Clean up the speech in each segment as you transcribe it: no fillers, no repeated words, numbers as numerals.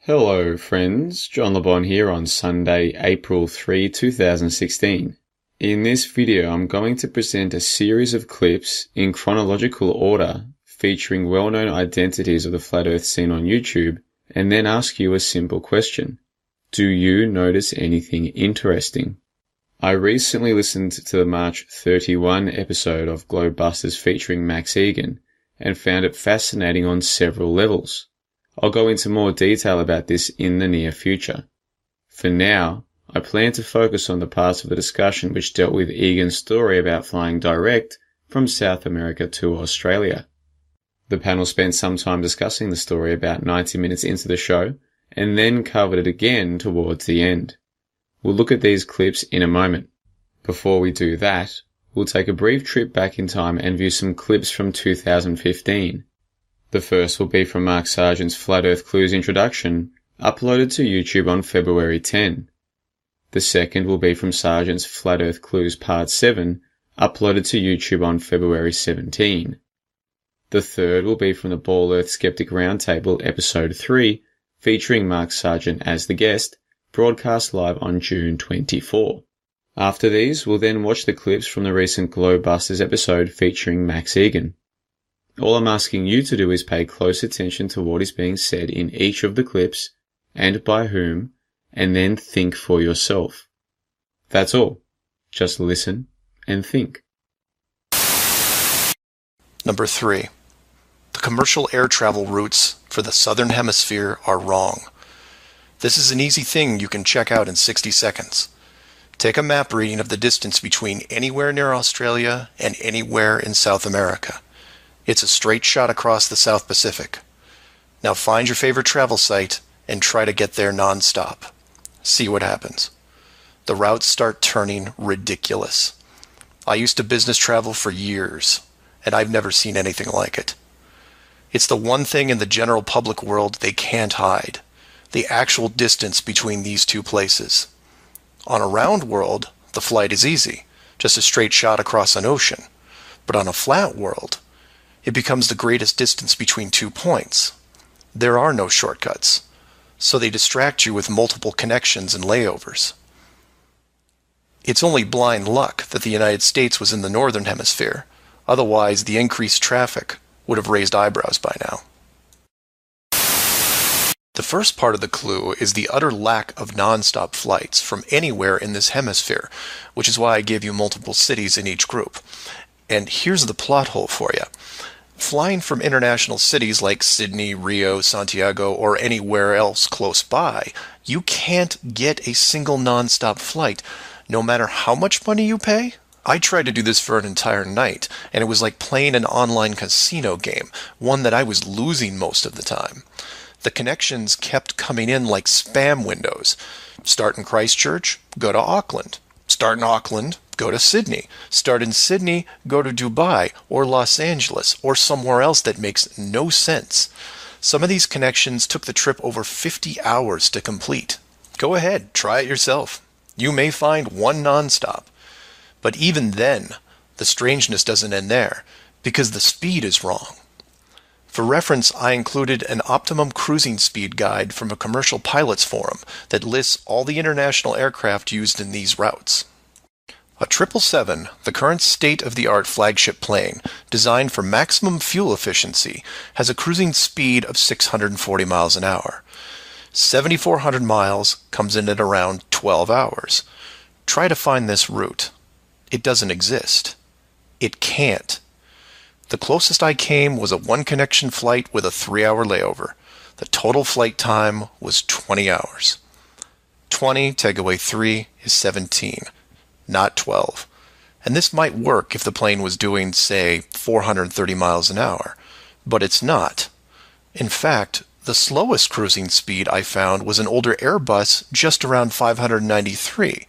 Hello friends, John LeBon here on Sunday, April 3, 2016. In this video I'm going to present a series of clips in chronological order featuring well-known identities of the flat earth scene on YouTube and then ask you a simple question. Do you notice anything interesting? I recently listened to the March 31 episode of Globebusters featuring Max Igan and found it fascinating on several levels. I'll go into more detail about this in the near future. For now, I plan to focus on the parts of the discussion which dealt with Igan's story about flying direct from South America to Australia. The panel spent some time discussing the story about 90 minutes into the show, and then covered it again towards the end. We'll look at these clips in a moment. Before we do that, we'll take a brief trip back in time and view some clips from 2015. The first will be from Mark Sargent's Flat Earth Clues introduction, uploaded to YouTube on February 10. The second will be from Sargent's Flat Earth Clues Part 7, uploaded to YouTube on February 17. The third will be from the Ball Earth Skeptic Roundtable Episode 3, featuring Mark Sargent as the guest, broadcast live on June 24. After these, we'll then watch the clips from the recent Globebusters episode featuring Max Igan. All I'm asking you to do is pay close attention to what is being said in each of the clips, and by whom, and then think for yourself. That's all. Just listen and think. Number 3. The commercial air travel routes for the Southern Hemisphere are wrong. This is an easy thing you can check out in 60 seconds. Take a map reading of the distance between anywhere near Australia and anywhere in South America. It's a straight shot across the South Pacific. Now find your favorite travel site and try to get there non-stop. See what happens. The routes start turning ridiculous. I used to business travel for years, and I've never seen anything like it. It's the one thing in the general public world they can't hide, the actual distance between these two places. On a round world, the flight is easy, just a straight shot across an ocean. But on a flat world, it becomes the greatest distance between 2 points. There are no shortcuts, so they distract you with multiple connections and layovers. It's only blind luck that the United States was in the Northern Hemisphere, otherwise the increased traffic would have raised eyebrows by now. The first part of the clue is the utter lack of non-stop flights from anywhere in this hemisphere, which is why I gave you multiple cities in each group. And here's the plot hole for you. Flying from international cities like Sydney, Rio, Santiago, or anywhere else close by, you can't get a single non-stop flight, no matter how much money you pay. I tried to do this for an entire night, and it was like playing an online casino game, one that I was losing most of the time. The connections kept coming in like spam windows. Start in Christchurch, go to Auckland. Start in Auckland, go to Sydney. Start in Sydney, go to Dubai or Los Angeles or somewhere else that makes no sense. Some of these connections took the trip over 50 hours to complete. Go ahead, try it yourself. You may find one nonstop. But even then, the strangeness doesn't end there, because the speed is wrong. For reference, I included an optimum cruising speed guide from a commercial pilots forum that lists all the international aircraft used in these routes. A 777, the current state-of-the-art flagship plane, designed for maximum fuel efficiency, has a cruising speed of 640 miles an hour. 7,400 miles comes in at around 12 hours. Try to find this route. It doesn't exist. It can't. The closest I came was a one-connection flight with a 3-hour layover. The total flight time was 20 hours. 20 take away 3 is 17, not 12. And this might work if the plane was doing, say, 430 miles an hour. But it's not. In fact, the slowest cruising speed I found was an older Airbus just around 593.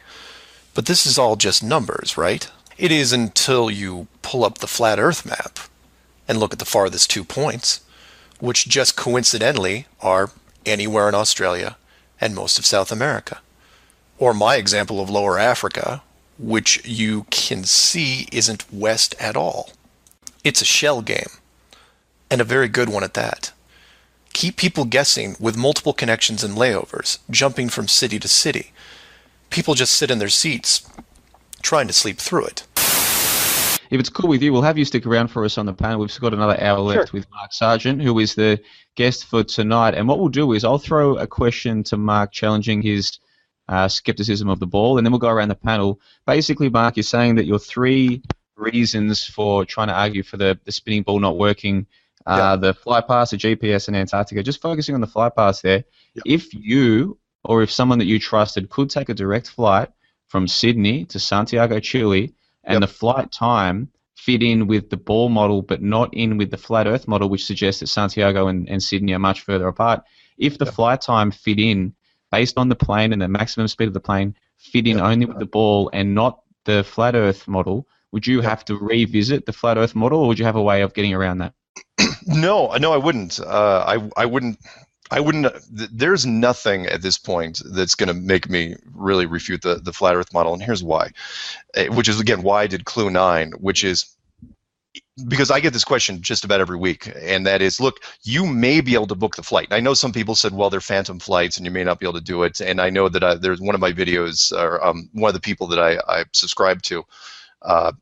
But this is all just numbers, right? It is until you pull up the flat Earth map and look at the farthest 2 points, which just coincidentally are anywhere in Australia and most of South America. Or my example of Lower Africa, which you can see isn't west at all. It's a shell game, and a very good one at that. keep people guessing with multiple connections and layovers, jumping from city to city. People just sit in their seats trying to sleep through it. If it's cool with you, we'll have you stick around for us on the panel. We've got another hour left with Mark Sargent, who is the guest for tonight. And what we'll do is I'll throw a question to Mark challenging his skepticism of the ball, and then we'll go around the panel. Basically, Mark, you're saying that your 3 reasons for trying to argue for the spinning ball not working, the fly pass, the GPS, and Antarctica, just focusing on the fly pass there. Yep. If you or if someone that you trusted could take a direct flight from Sydney to Santiago, Chile, and the flight time fit in with the ball model but not in with the flat Earth model, which suggests that Santiago and Sydney are much further apart, if the flight time fit in based on the plane and the maximum speed of the plane fit in only with the ball and not the flat Earth model, would you have to revisit the flat Earth model, or would you have a way of getting around that? No, I wouldn't. I wouldn't. There's nothing at this point that's going to make me really refute the flat Earth model, and here's why. Which is, again, why I did Clue 9, which is because I get this question just about every week, and that is, look, you may be able to book the flight. And I know some people said, well, they're phantom flights, and you may not be able to do it. And I know that there's one of my videos, or one of the people that I subscribe to,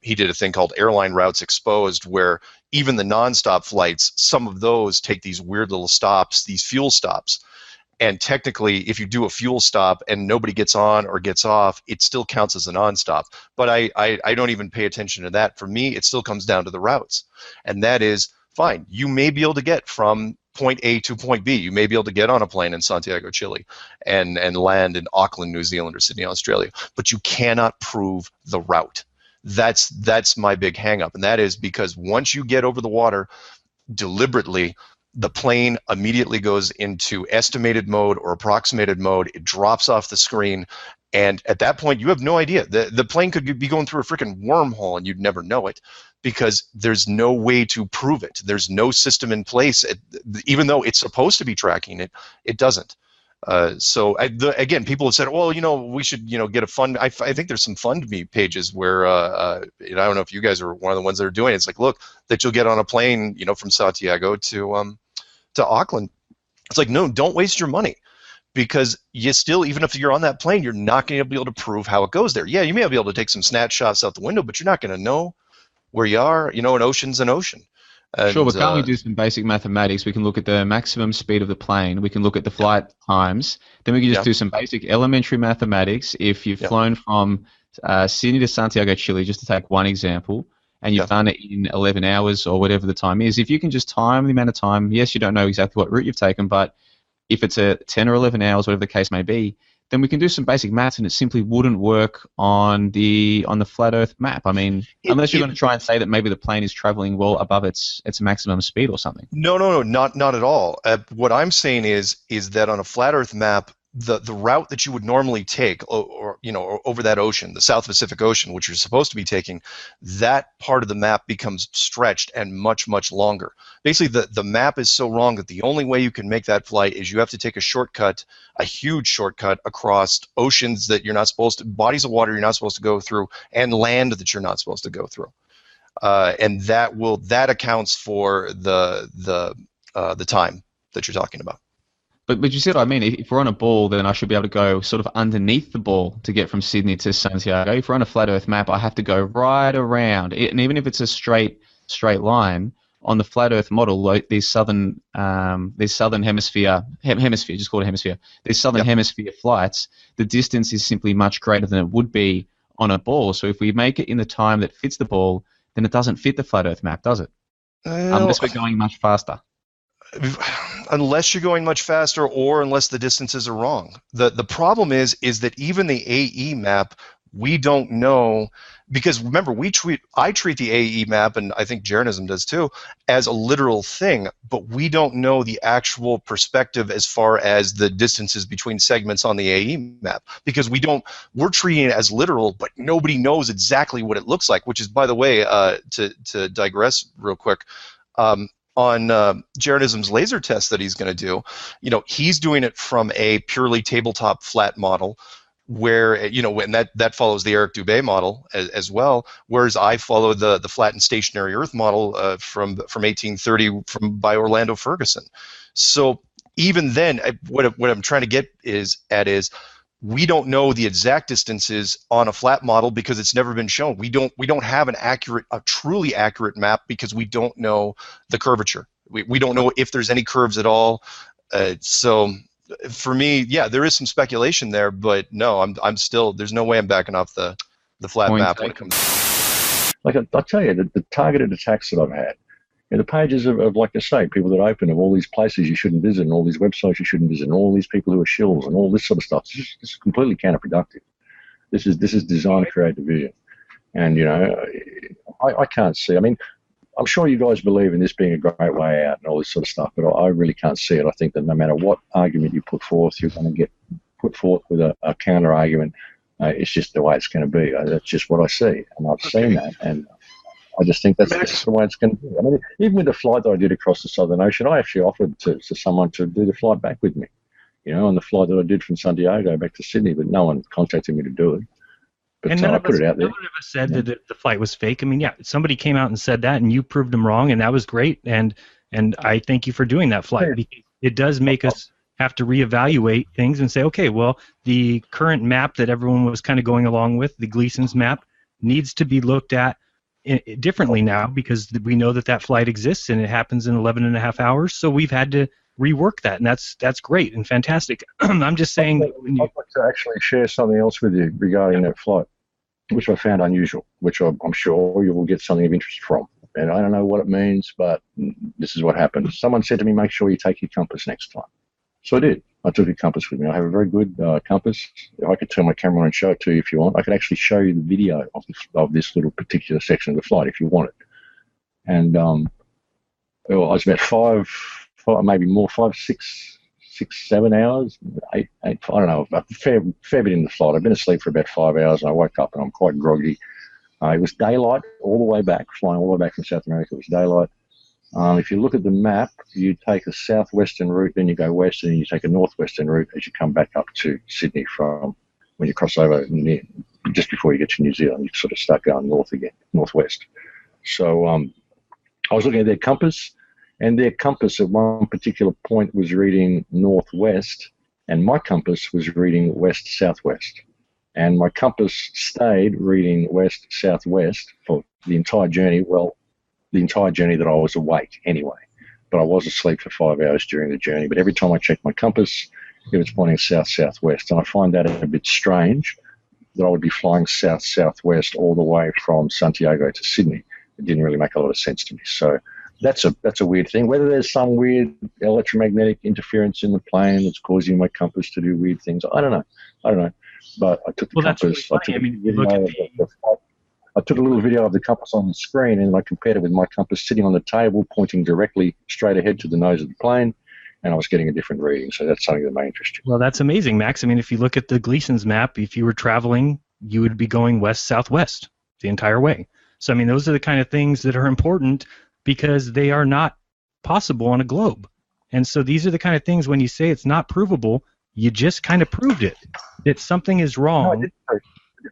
he did a thing called Airline Routes Exposed, where even the nonstop flights, some of those take these weird little stops, these fuel stops. And technically, if you do a fuel stop and nobody gets on or gets off, it still counts as a nonstop. But I don't even pay attention to that. For me, it still comes down to the routes. And that is, fine, you may be able to get from point A to point B. You may be able to get on a plane in Santiago, Chile, and land in Auckland, New Zealand, or Sydney, Australia. But you cannot prove the route. That's my big hang-up, and that is because once you get over the water, deliberately, the plane immediately goes into estimated mode or approximated mode. It drops off the screen, and at that point, you have no idea. The plane could be going through a freaking wormhole, and you'd never know it because there's no way to prove it. There's no system in place. Even though it's supposed to be tracking it, it doesn't. So again, people have said, well, we should, get a fund. I think there's some fund me pages where, I don't know if you guys are one of the ones that are doing it. It's like, look, that you'll get on a plane, from Santiago to Auckland. It's like, no, don't waste your money, because you still, even if you're on that plane, you're not going to be able to prove how it goes there. Yeah, you may be able to take some snapshots out the window, but you're not going to know where you are. An ocean's an ocean. And, sure, but can't we do some basic mathematics? We can look at the maximum speed of the plane. We can look at the flight times. Then we can just do some basic elementary mathematics. If you've flown from Sydney to Santiago, Chile, just to take one example, and you've done it in 11 hours or whatever the time is, if you can just time the amount of time, yes, you don't know exactly what route you've taken, but if it's a 10 or 11 hours, whatever the case may be, then we can do some basic maths, and it simply wouldn't work on the flat Earth map. I mean, unless you're going to try and say that maybe the plane is traveling well above its maximum speed or something. No, not at all. What I'm saying is that on a flat Earth map, the route that you would normally take, or over that ocean, the South Pacific Ocean, which you're supposed to be taking, that part of the map becomes stretched and much, much longer. Basically, the map is so wrong that the only way you can make that flight is you have to take a shortcut, a huge shortcut across oceans that you're not supposed to, bodies of water you're not supposed to go through, and land that you're not supposed to go through. And that accounts for the time that you're talking about. But you see what I mean? If we're on a ball, then I should be able to go sort of underneath the ball to get from Sydney to Santiago. If we're on a flat Earth map, I have to go right around it, and even if it's a straight line on the flat Earth model, these southern hemisphere, just call it hemisphere. These southern hemisphere flights, the distance is simply much greater than it would be on a ball. So if we make it in the time that fits the ball, then it doesn't fit the flat Earth map, does it? Unless we're going much faster. Unless you're going much faster, or unless the distances are wrong. The problem is that even the AE map, we don't know, because remember, I treat the AE map, and I think Jeranism does too, as a literal thing, but we don't know the actual perspective as far as the distances between segments on the AE map, because we're treating it as literal, but nobody knows exactly what it looks like, which is, by the way, to digress real quick, on Jeranism's laser test that he's going to do, he's doing it from a purely tabletop flat model, where and that follows the Eric Dubé model as well, whereas I follow the flat and stationary Earth model from 1830 by Orlando Ferguson. So even then, what I'm trying to get is we don't know the exact distances on a flat model because it's never been shown. We don't have a truly accurate map because we don't know the curvature. We don't know if there's any curves at all. So for me, yeah, there is some speculation there, but no, I'm still, there's no way I'm backing off the flat map when it comes to. Like I'll tell you, the targeted attacks that I've had, the pages of, like I say, people that open of all these places you shouldn't visit and all these websites you shouldn't visit and all these people who are shills and all this sort of stuff. This is completely counterproductive. This is designed to create division. And, I can't see. I mean, I'm sure you guys believe in this being a great way out and all this sort of stuff, but I really can't see it. I think that no matter what argument you put forth, you're going to get put forth with a counter argument. It's just the way it's going to be. That's just what I see. And I've seen that. And I just think that's the way it's going to be. I mean, even with the flight that I did across the Southern Ocean, I actually offered to someone to do the flight back with me, on the flight that I did from Santiago back to Sydney, but no one contacted me to do it. But and I put it out there. None of us said that the flight was fake. I mean, yeah, somebody came out and said that, and you proved them wrong, and that was great. And I thank you for doing that flight, because it does make us have to reevaluate things and say, okay, well, the current map that everyone was kind of going along with, the Gleason's map, needs to be looked at differently now, because we know that flight exists and it happens in 11 and a half hours. So we've had to rework that, and that's great and fantastic. I'm just saying. I'd like to actually share something else with you regarding that flight, which I found unusual, which I'm sure you will get something of interest from. And I don't know what it means, but this is what happened. Someone said to me, make sure you take your compass next time. So I did. I took a compass with me. I have a very good compass. I could turn my camera on and show it to you if you want. I could actually show you the video of this little particular section of the flight if you want it. And I was about maybe more, 5, 6, 7 hours, 8, I don't know, a fair bit in the flight. I've been asleep for about 5 hours, and I woke up and I'm quite groggy. It was daylight all the way back, flying all the way back from South America. It was daylight. If you look at the map, you take a southwestern route, then you go west, and you take a northwestern route as you come back up to Sydney from when you cross over just before you get to New Zealand. You sort of start going north again, northwest. So I was looking at their compass, and their compass at one particular point was reading northwest, and my compass was reading west-southwest. And my compass stayed reading west-southwest for the entire journey. Well, the entire journey that I was awake anyway. But I was asleep for 5 hours during the journey. But every time I checked my compass, it was pointing south-southwest. And I find that a bit strange that I would be flying south-southwest all the way from Santiago to Sydney. It didn't really make a lot of sense to me. So that's a weird thing. Whether there's some weird electromagnetic interference in the plane that's causing my compass to do weird things, I don't know. But I took the compass. I took a little video of the compass on the screen, and I compared it with my compass sitting on the table, pointing directly straight ahead to the nose of the plane, and I was getting a different reading. So that's something that may interest you. Well, that's amazing, Max. I mean, if you look at the Gleason's map, if you were traveling, you would be going west-southwest the entire way. So, I mean, those are the kind of things that are important because they are not possible on a globe. And so these are the kind of things, when you say it's not provable, you just kind of proved it. That something is wrong. No,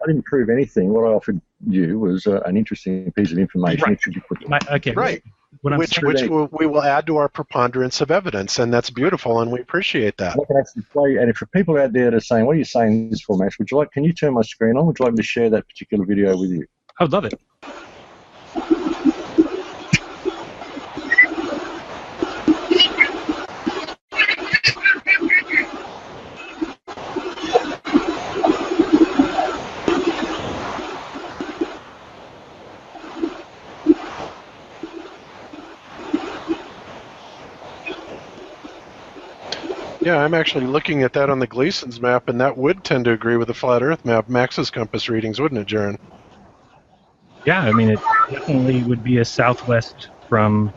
I didn't prove anything. What I offered you was an interesting piece of information. Right. It should be put Okay. Right. Which we will add to our preponderance of evidence, and that's beautiful, and we appreciate that. I can actually play, and for people out there that are saying, "What are you saying this for, Max?" Can you turn my screen on? Would you like me to share that particular video with you? I would love it. Yeah, I'm actually looking at that on the Gleason's map, and that would tend to agree with the flat Earth map, Max's compass readings, wouldn't it, Jaron? Yeah, I mean, it definitely would be a southwest from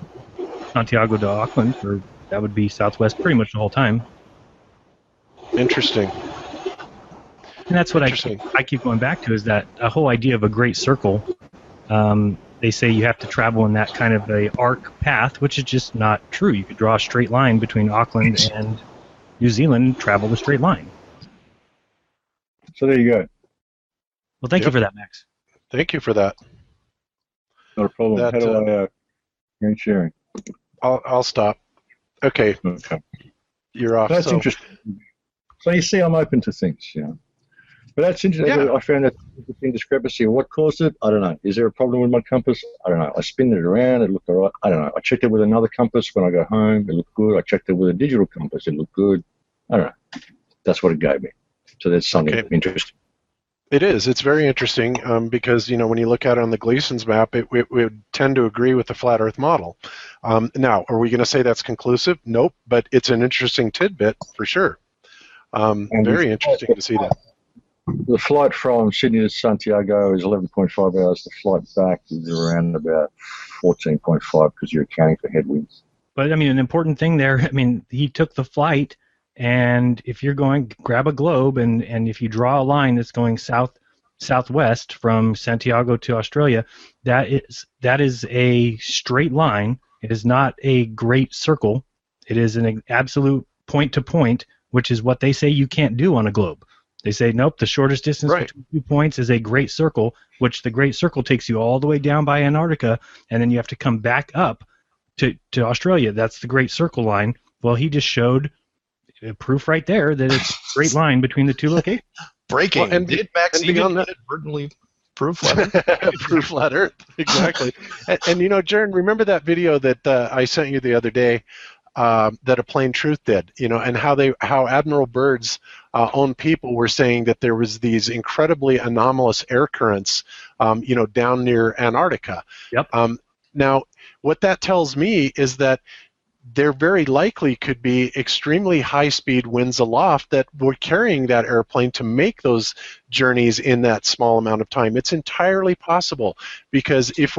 Santiago to Auckland, or that would be southwest pretty much the whole time. Interesting. And that's what I keep going back to, is that a whole idea of a great circle. They say you have to travel in that kind of a arc path, which is just not true. You could draw a straight line between Auckland and New Zealand and travel the straight line. So there you go. Well, thank you for that, Max. Thank you for that. Not a problem. How do I screen sharing? I'll stop. Okay. you're off. That's So, interesting. So you see, I'm open to things, you know. But that's interesting. Yeah. I found that interesting discrepancy. What caused it? I don't know. Is there a problem with my compass? I don't know. I spin it around. It looked all right. I don't know. I checked it with another compass when I got home. It looked good. I checked it with a digital compass. It looked good. I don't know. That's what it gave me. So that's something interesting. it is. It's very interesting because, you know, when you look at it on the Gleason's map, it would tend to agree with the flat Earth model. Now, are we going to say that's conclusive? Nope, but it's an interesting tidbit for sure. Very interesting to see that. The flight from Sydney to Santiago is 11.5 hours. The flight back is around about 14.5 because you're accounting for headwinds. But, I mean, an important thing there, I mean, he took the flight, and if you're going, grab a globe, and if you draw a line that's going southwest from Santiago to Australia, that is a straight line. It is not a great circle. It is an absolute point-to-point, which is what they say you can't do on a globe. They say, nope, the shortest distance between 2 points is a great circle, which the great circle takes you all the way down by Antarctica, and then you have to come back up to Australia. That's the great circle line. Well, he just showed proof right there that it's a straight line between the two locations. Breaking. Well, and did Max beyond even inadvertently prove flat Earth? Proof flat Earth, exactly. and you know, Jaron, remember that video that I sent you the other day that A Plain Truth did, you know, and how Admiral Byrd's own people were saying that there was these incredibly anomalous air currents, you know, down near Antarctica. Yep. Now, what that tells me is that there very likely could be extremely high-speed winds aloft that were carrying that airplane to make those journeys in that small amount of time. It's entirely possible, because if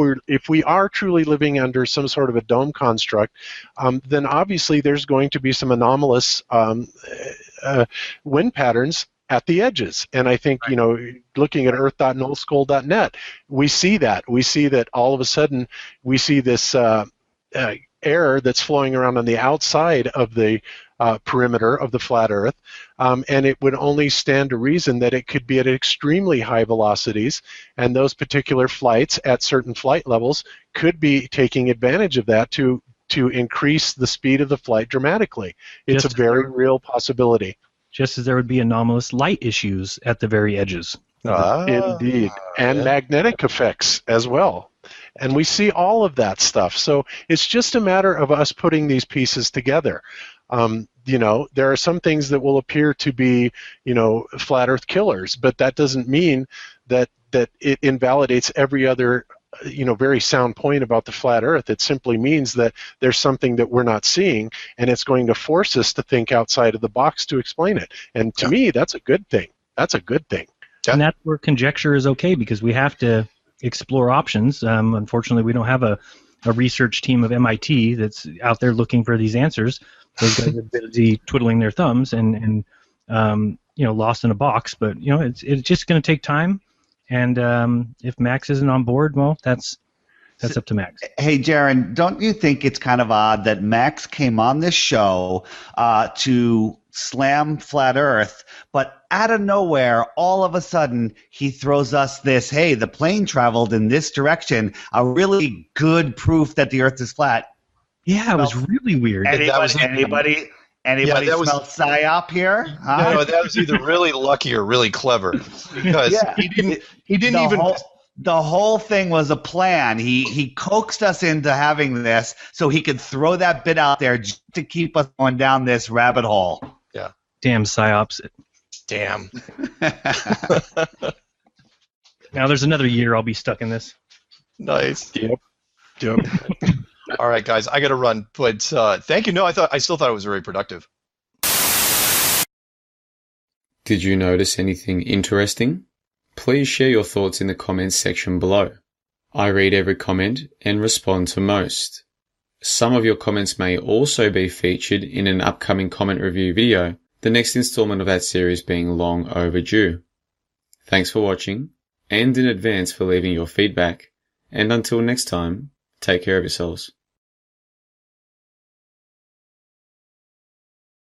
we are truly living under some sort of a dome construct, then obviously there's going to be some anomalous wind patterns at the edges. And I think, you know, looking at earth.nullskull.net, we see that. We see that all of a sudden we see this air that's flowing around on the outside of the perimeter of the flat Earth, and it would only stand to reason that it could be at extremely high velocities, and those particular flights at certain flight levels could be taking advantage of that to increase the speed of the flight dramatically. It's a very real possibility. Just as there would be anomalous light issues at the very edges. Indeed. And magnetic effects as well. And we see all of that stuff. So it's just a matter of us putting these pieces together. You know, there are some things that will appear to be, you know, flat Earth killers, but that doesn't mean that it invalidates every other, you know, very sound point about the flat Earth. It simply means that there's something that we're not seeing, and it's going to force us to think outside of the box to explain it. And to me, that's a good thing. That's a good thing. And that's where conjecture is okay, because we have to explore options. Unfortunately, we don't have a research team of MIT that's out there looking for these answers. Those guys are busy twiddling their thumbs and you know, lost in a box. But you know, it's just going to take time. And if Max isn't on board, well, that's up to Max. Hey, Jaron, don't you think it's kind of odd that Max came on this show to slam flat Earth, but out of nowhere, all of a sudden, he throws us this, hey, the plane traveled in this direction, a really good proof that the Earth is flat. Yeah, it was really weird. Anybody smell psyop here? Huh? No, that was either really lucky or really clever, because he didn't even. The whole thing was a plan. He coaxed us into having this so he could throw that bit out there just to keep us going down this rabbit hole. Yeah. Damn psyops. Damn. Now there's another year I'll be stuck in this. Nice. Yep. All right, guys, I got to run, but thank you. No, I still thought it was very productive. Did you notice anything interesting? Please share your thoughts in the comments section below. I read every comment and respond to most. Some of your comments may also be featured in an upcoming comment review video, the next installment of that series being long overdue. Thanks for watching, and in advance for leaving your feedback, and until next time, take care of yourselves.